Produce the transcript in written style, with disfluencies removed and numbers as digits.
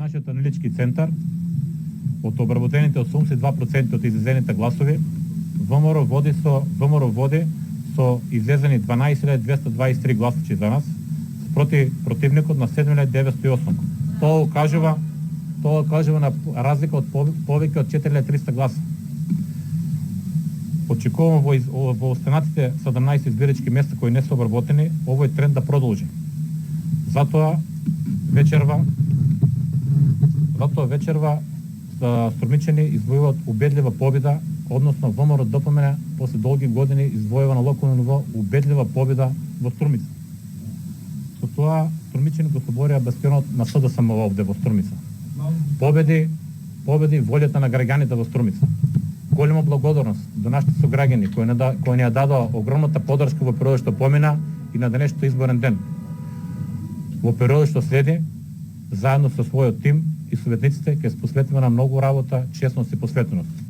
нашиот аналитички центар, од обработените 82% од излезените гласови, ВМРО води со излезени 12.223 гласачи за нас, спроти противникот на 7.908. Тоа кажува на разлика од повеќе од 4.300 гласа. Очекувам во останатите 17 избирачки места кои не се обработени, овој тренд да продолжи. Затоа вечерва Струмичани извојуваат убедлива победа, односно ВМРО ДПМН после долги години извојува на локално ниво убедлива победа во Струмица. Со тоа Струмичани го соборија бастионот на СДСМ овде во Струмица. Победи волјата на граѓаните во Струмица. Голема благодарност до нашите сограѓани кои ни ја дадоа огромната поддршка во периодот што помина и на денешниот изборен ден. Во периодот што следи, заедно со својот тим и советниците ќе се посветиме на многу работа, честност и посветеност.